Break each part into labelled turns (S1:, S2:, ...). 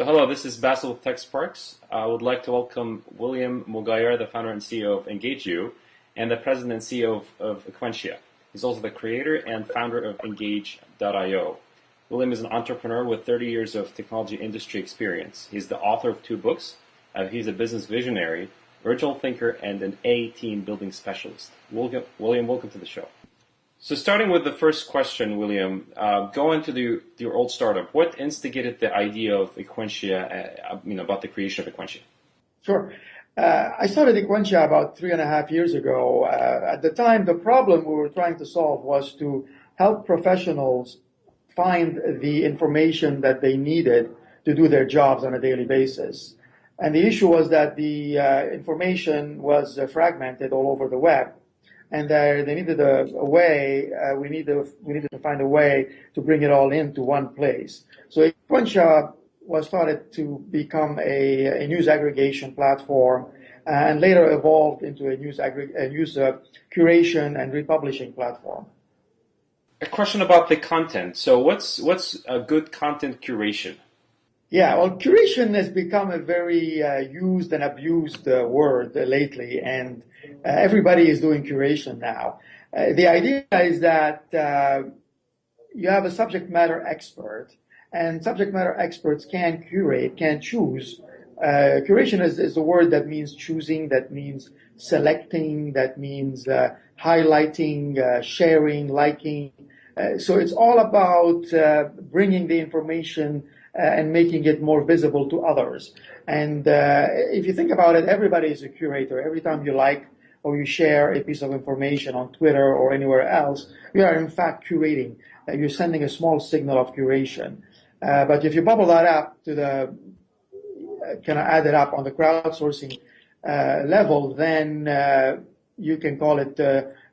S1: So hello, this is Basil with Tech Sparks. I would like to welcome William Mougayar, the founder and CEO of EngageU, and the president and CEO of Equentia. He's also the creator and founder of Engage.io. William is an entrepreneur with 30 years of technology industry experience. He's the author of 2 books. He's a business visionary, original thinker, and an A-team building specialist. William, welcome to the show. So starting with the first question, William, going to your old startup, what instigated the idea of Equentia, about the creation of Equentia?
S2: Sure. I started Equentia about 3.5 years ago. At the time, the problem we were trying to solve was to help professionals find the information that they needed to do their jobs on a daily basis. And the issue was that the information was fragmented all over the web. And they needed a way, we needed to find a way to bring it all into one place. So Equentia was started to become a news aggregation platform and later evolved into a news curation and republishing platform.
S1: A question about the content. So what's a good content curation?
S2: Yeah, well, curation has become a very used and abused word lately, and everybody is doing curation now. The idea is that you have a subject matter expert, and subject matter experts can curate, can choose. Curation is a word that means choosing, that means selecting, that means highlighting, sharing, liking. So it's all about bringing the information and making it more visible to others. And if you think about it, everybody is a curator. Every time you like or you share a piece of information on Twitter or anywhere else, you are in fact curating. You're sending a small signal of curation. But if you bubble that up to the, kind of add it up on the crowdsourcing level, then you can call it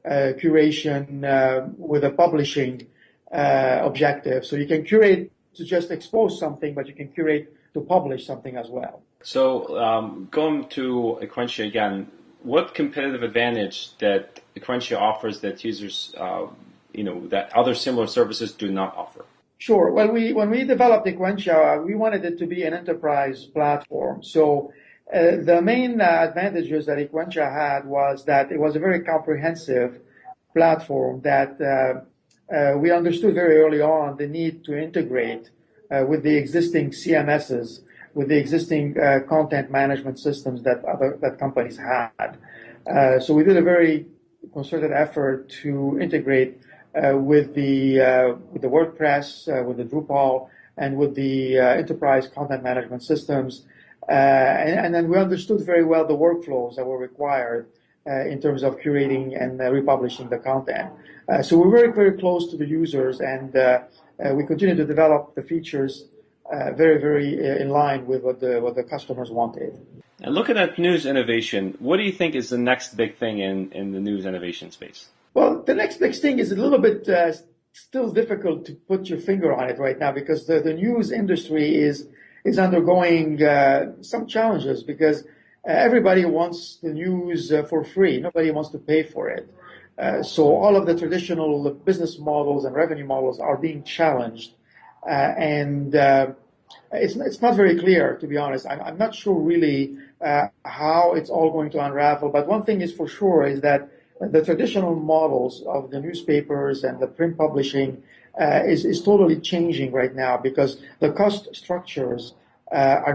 S2: curation with a publishing objective. So you can curate to just expose something, but you can curate to publish something as well.
S1: So going to Equentia again, what competitive advantage that Equentia offers that users, that other similar services do not offer?
S2: Sure. Well, when we developed Equentia, we wanted it to be an enterprise platform. So the main advantages that Equentia had was that it was a very comprehensive platform that we understood very early on the need to integrate with the existing CMSs, with the existing content management systems that companies had. So we did a very concerted effort to integrate with the WordPress, with the Drupal, and with the enterprise content management systems. And then we understood very well the workflows that were required in terms of curating and republishing the content. So we're very, very close to the users, and we continue to develop the features very, very in line with what the customers wanted.
S1: And looking at news innovation, what do you think is the next big thing in the news innovation space?
S2: Well, the next big thing is a little bit still difficult to put your finger on it right now, because the news industry is undergoing some challenges, because everybody wants the news for free. Nobody wants to pay for it. So all of the traditional business models and revenue models are being challenged. And it's not very clear, to be honest. I'm not sure really how it's all going to unravel. But one thing is for sure is that the traditional models of the newspapers and the print publishing is totally changing right now, because the cost structures are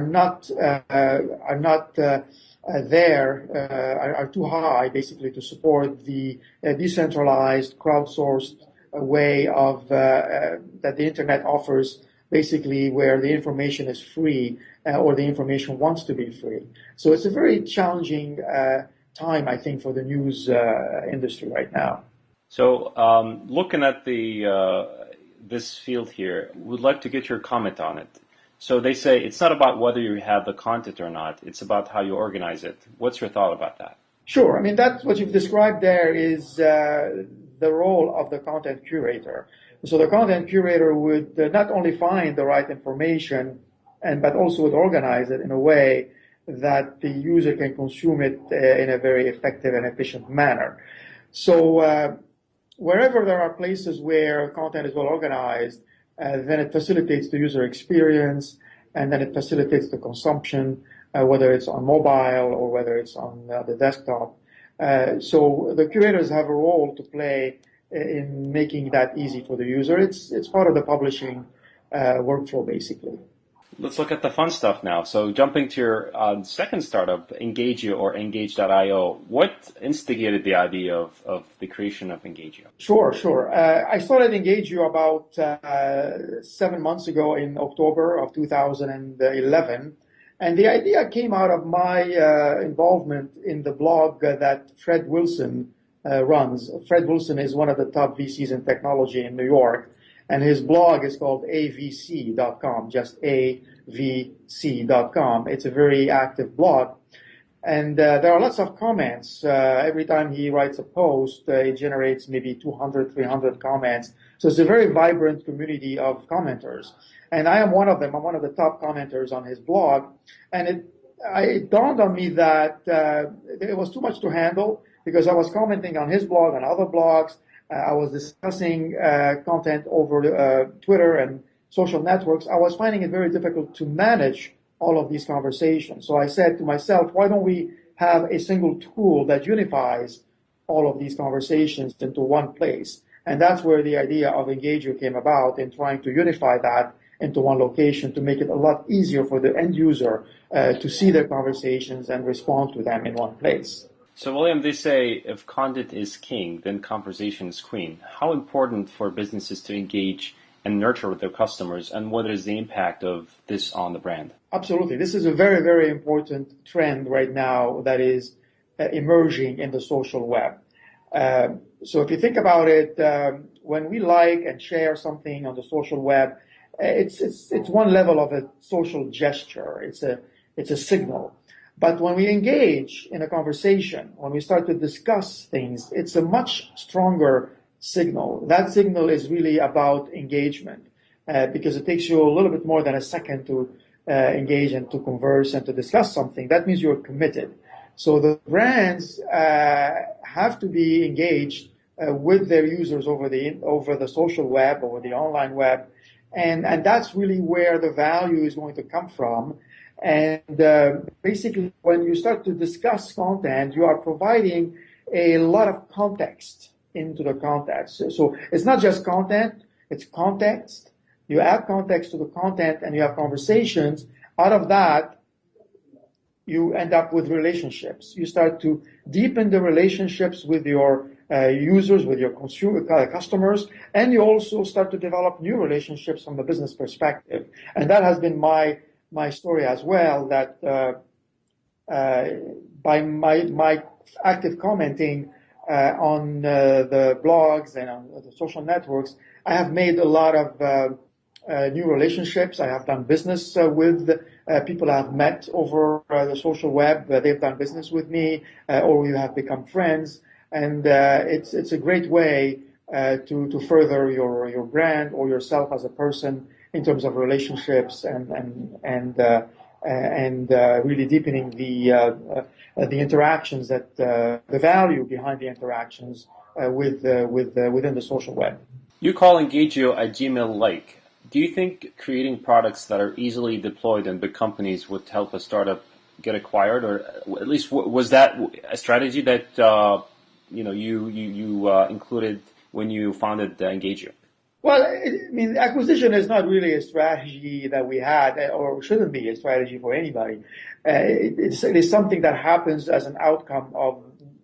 S2: too high, basically, to support the decentralized, crowdsourced way of that the internet offers, basically, where the information is free or the information wants to be free. So it's a very challenging time, I think, for the news industry right now.
S1: So looking at this field here, we'd like to get your comment on it. So they say it's not about whether you have the content or not, it's about how you organize it. What's your thought about that?
S2: Sure. I mean, that's what you've described there is the role of the content curator. So the content curator would not only find the right information, but also would organize it in a way that the user can consume it in a very effective and efficient manner. So wherever there are places where content is well organized, then it facilitates the user experience, and then it facilitates the consumption, whether it's on mobile or whether it's on the desktop. So the curators have a role to play in making that easy for the user. It's part of the publishing workflow, basically.
S1: Let's look at the fun stuff now. So jumping to your second startup, Engagio or Engage.io, what instigated the idea of the creation of Engagio?
S2: Sure. I started Engagio about 7 months ago in October of 2011. And the idea came out of my involvement in the blog that Fred Wilson runs. Fred Wilson is one of the top VCs in technology in New York. And his blog is called avc.com, just avc.com. It's a very active blog. And there are lots of comments. Every time he writes a post, it generates maybe 200, 300 comments. So it's a very vibrant community of commenters. And I am one of them. I'm one of the top commenters on his blog. And it dawned on me that it was too much to handle because I was commenting on his blog and other blogs. I was discussing content over Twitter and social networks. I was finding it very difficult to manage all of these conversations. So I said to myself, why don't we have a single tool that unifies all of these conversations into one place? And that's where the idea of Engagio came about, in trying to unify that into one location to make it a lot easier for the end user to see their conversations and respond to them in one place.
S1: So, William, they say if content is king, then conversation is queen. How important for businesses to engage and nurture with their customers, and what is the impact of this on the brand?
S2: Absolutely. This is a very, very important trend right now that is emerging in the social web. So if you think about it, when we like and share something on the social web, it's one level of a social gesture. It's a signal. But when we engage in a conversation, when we start to discuss things, it's a much stronger signal. That signal is really about engagement because it takes you a little bit more than a second to engage and to converse and to discuss something. That means you're committed. So the brands have to be engaged with their users over the social web, over the online web, and that's really where the value is going to come from. And basically, when you start to discuss content, you are providing a lot of context into the context. So it's not just content, it's context. You add context to the content and you have conversations. Out of that, you end up with relationships. You start to deepen the relationships with your users, with your customers, and you also start to develop new relationships from the business perspective. And that has been my story as well, that by my active commenting on the blogs and on the social networks, I have made a lot of new relationships. I have done business with people I have met over the social web. They've done business with me, or we have become friends. And it's a great way to further your brand or yourself as a person in terms of relationships and really deepening the interactions, that the value behind the interactions within the social web.
S1: You call Engagio a Gmail-like. Do you think creating products that are easily deployed in big companies would help a startup get acquired, or at least was that a strategy that you included when you founded Engagio?
S2: Well, I mean, acquisition is not really a strategy that we had, or shouldn't be a strategy for anybody. It's something that happens as an outcome of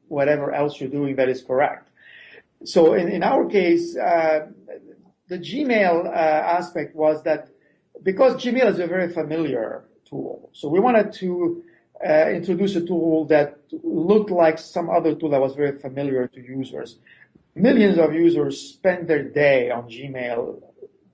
S2: whatever else you're doing that is correct. So in our case, the Gmail aspect was that because Gmail is a very familiar tool, so we wanted to introduce a tool that looked like some other tool that was very familiar to users. Millions of users spend their day on Gmail.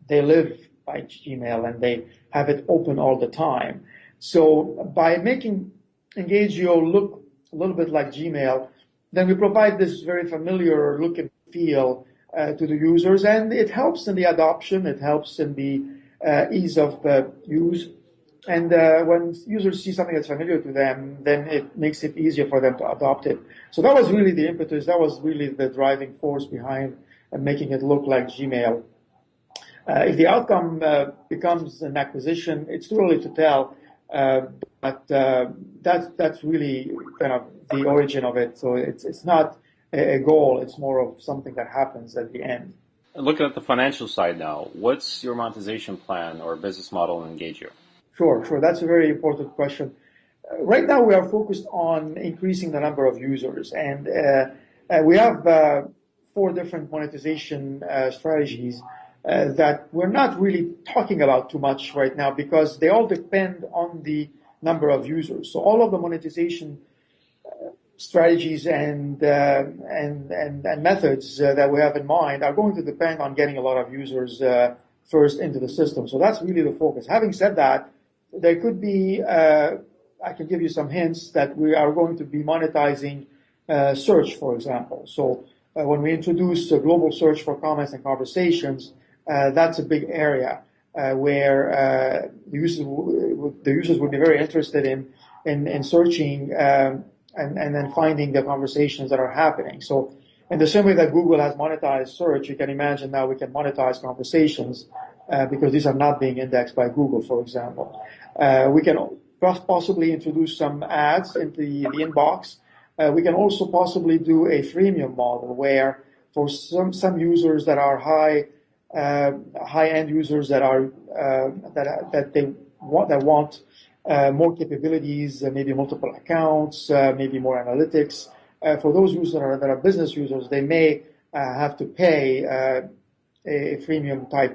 S2: They live by Gmail and they have it open all the time. So by making Engagio look a little bit like Gmail, then we provide this very familiar look and feel to the users, and it helps in the adoption. It helps in the ease of use. And when users see something that's familiar to them, then it makes it easier for them to adopt it. So that was really the impetus. That was really the driving force behind making it look like Gmail. If the outcome becomes an acquisition, it's too early to tell, but that's really kind of the origin of it. So it's not a goal, it's more of something that happens at the end.
S1: Looking at the financial side now, what's your monetization plan or business model in Engage You?
S2: Sure. That's a very important question. Right now, we are focused on increasing the number of users, and we have 4 different monetization strategies that we're not really talking about too much right now because they all depend on the number of users. So all of the monetization strategies and methods that we have in mind are going to depend on getting a lot of users first into the system. So that's really the focus. Having said that, there could be, I can give you some hints that we are going to be monetizing search, for example. So when we introduce a global search for comments and conversations, that's a big area where the users would be very interested in searching and then finding the conversations that are happening. So in the same way that Google has monetized search, you can imagine now we can monetize conversations because these are not being indexed by Google, for example. We can possibly introduce some ads into the inbox. We can also possibly do a freemium model where for some users that are high-end users that are that want more capabilities, maybe multiple accounts, maybe more analytics. For those users that are business users, they may have to pay a freemium type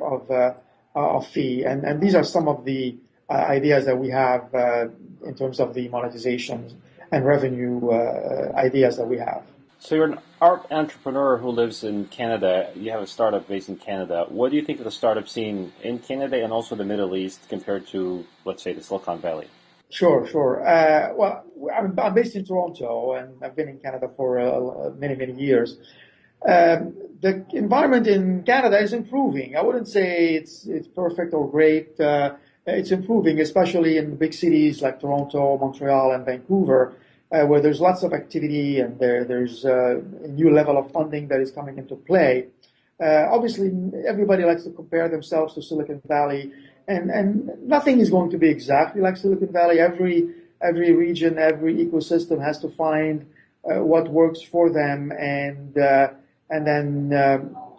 S2: of fee. And these are some of the ideas that we have in terms of the monetization and revenue ideas that we have.
S1: So you're an art entrepreneur who lives in Canada. You have a startup based in Canada. What do you think of the startup scene in Canada and also the Middle East compared to, let's say, the Silicon Valley?
S2: Sure. Well, I'm based in Toronto, and I've been in Canada for many years. The environment in Canada is improving. I wouldn't say it's perfect or great. It's improving, especially in the big cities like Toronto, Montreal, and Vancouver, where there's lots of activity and there's a new level of funding that is coming into play. Obviously, everybody likes to compare themselves to Silicon Valley, and nothing is going to be exactly like Silicon Valley. Every region, every ecosystem has to find what works for them and then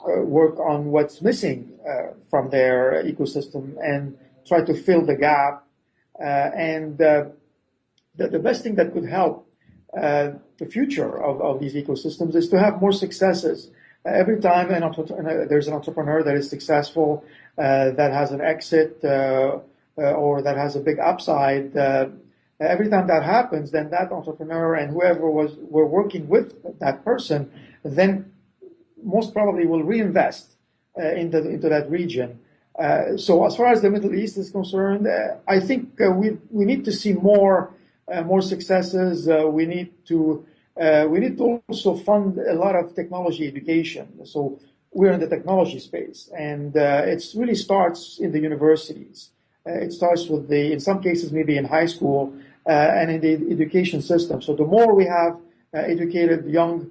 S2: work on what's missing from their ecosystem and try to fill the gap. The best thing that could help the future of these ecosystems is to have more successes. Every time there's an entrepreneur that is successful, that has an exit or that has a big upside, every time that happens, then that entrepreneur and whoever were working with that person, then most probably will reinvest into that region. So as far as the Middle East is concerned, I think we need to see more successes. We need to also fund a lot of technology education. So we're in the technology space, and it really starts in the universities. It starts with in some cases, maybe in high school and in the education system. So the more we have educated young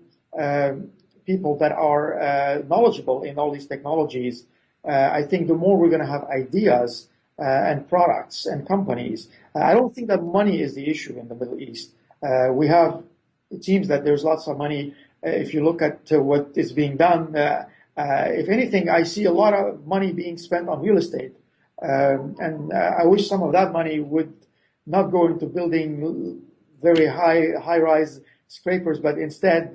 S2: people that are knowledgeable in all these technologies, I think the more we're going to have ideas and products and companies. I don't think that money is the issue in the Middle East. It seems that there's lots of money. If you look at what is being done, if anything, I see a lot of money being spent on real estate. And I wish some of that money would not go into building very high-rise scrapers, but instead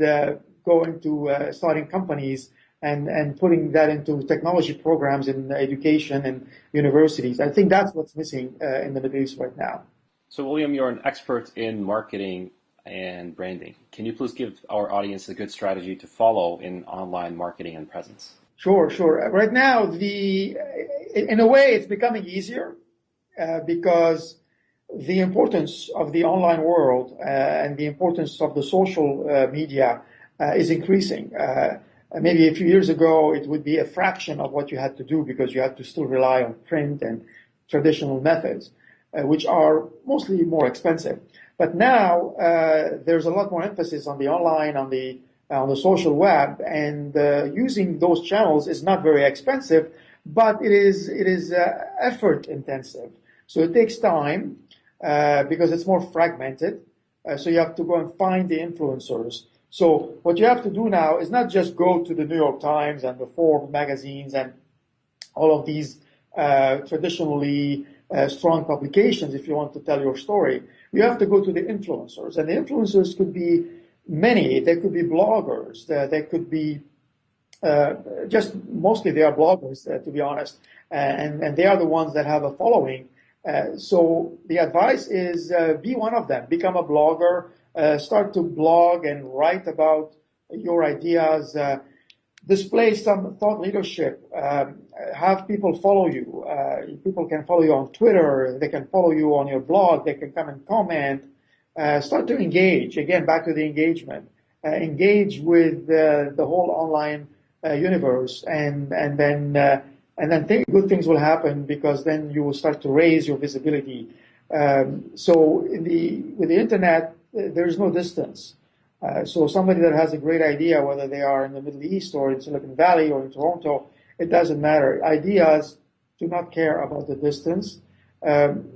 S2: go into starting companies and putting that into technology programs in education and universities. I think that's what's missing in the Middle East right now.
S1: So, William, you're an expert in marketing and branding. Can you please give our audience a good strategy to follow in online marketing and presence?
S2: Sure. Right now, in a way, it's becoming easier because the importance of the online world and the importance of the social media is increasing. Maybe a few years ago, it would be a fraction of what you had to do because you had to still rely on print and traditional methods, which are mostly more expensive. But now there's a lot more emphasis on the online, on the social web, and using those channels is not very expensive, but it is effort intensive. So it takes time because it's more fragmented. So you have to go and find the influencers. So what you have to do now is not just go to the New York Times and the Forbes magazines and all of these traditionally strong publications if you want to tell your story. You have to go to the influencers, and the influencers could be many. They could be bloggers. They could be just mostly they are bloggers, to be honest, and they are the ones that have a following. So the advice is be one of them. Become a blogger. Start to blog and write about your ideas. Display some thought leadership. Have people follow you. People can follow you on Twitter. They can follow you on your blog. They can come and comment. Start to engage. Again, back to the engagement. Engage with the whole online universe, and then good things will happen, because then you will start to raise your visibility. So with the internet, there's no distance. So somebody that has a great idea, whether they are in the Middle East or in Silicon Valley or in Toronto, it doesn't matter. Ideas do not care about the distance.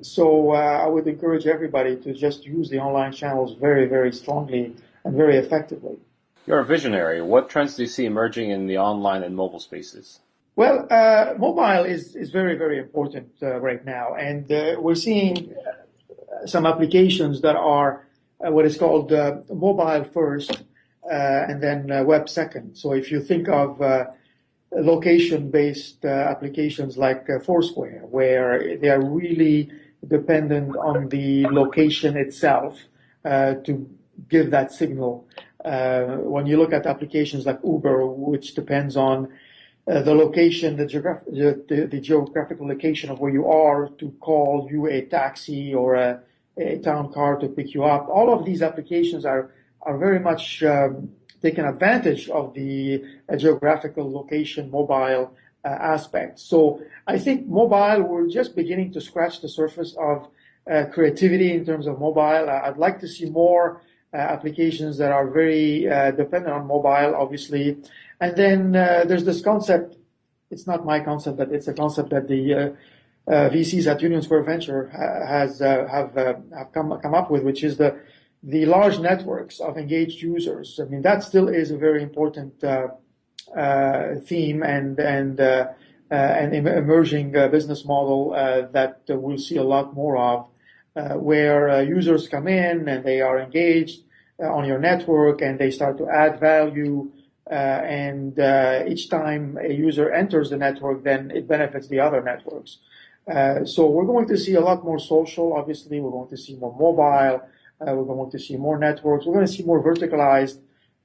S2: So I would encourage everybody to just use the online channels very, very strongly and very effectively.
S1: You're a visionary. What trends do you see emerging in the online and mobile spaces?
S2: Well, mobile is very, very important right now. And we're seeing some applications that are what is called mobile first and then web second. So if you think of location-based applications like Foursquare, where they are really dependent on the location itself to give that signal. When you look at applications like Uber, which depends on the location, the geographical location of where you are to call you a taxi or a town car to pick you up. All of these applications are very much taking advantage of the geographical location mobile aspect. So I think mobile, we're just beginning to scratch the surface of creativity in terms of mobile. I'd like to see more applications that are very dependent on mobile, obviously. And then there's this concept. It's not my concept, but it's a concept that the VCs at Union Square Venture have come up with, which is the large networks of engaged users. I mean, that still is a very important theme and emerging business model that we'll see a lot more of, where users come in and they are engaged on your network and they start to add value. And each time a user enters the network, then it benefits the other networks. So we're going to see a lot more social, obviously. We're going to see more mobile. We're going to see more networks. We're going to see more verticalized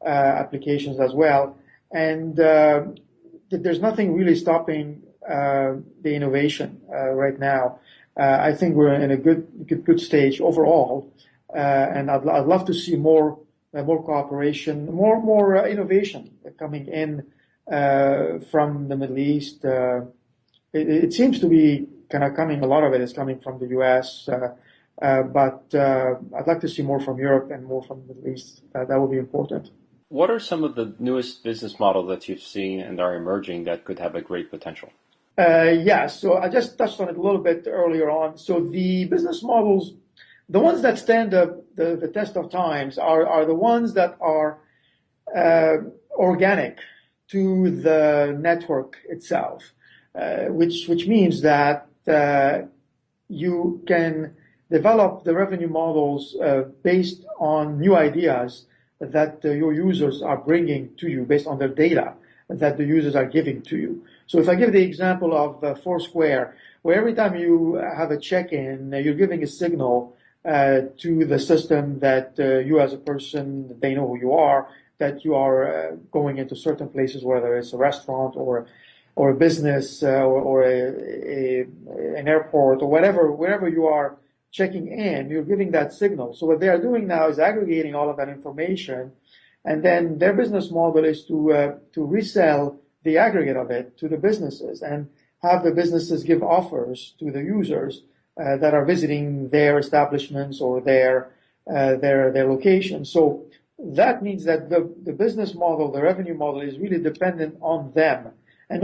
S2: applications as well. And there's nothing really stopping the innovation right now. I think we're in a good stage overall. And I'd love to see more cooperation, more innovation coming in from the Middle East. It seems to be kind of coming. A lot of it is coming from the U.S., but I'd like to see more from Europe and more from the Middle East. That would be important.
S1: What are some of the newest business models that you've seen and are emerging that could have a great potential?
S2: Yeah, so I just touched on it a little bit earlier on. So the business models, the ones that stand the test of times are the ones that are organic to the network itself, which means that you can develop the revenue models based on new ideas that your users are bringing to you, based on their data that the users are giving to you. So if I give the example of Foursquare, where every time you have a check-in, you're giving a signal to the system that you as a person, they know who you are, that you are going into certain places, whether it's a restaurant or a business or an airport or whatever, wherever you are checking in, you're giving that signal. So what they are doing now is aggregating all of that information, and then their business model is to resell the aggregate of it to the businesses and have the businesses give offers to the users that are visiting their establishments or their location. So that means that the business model, the revenue model, is really dependent on them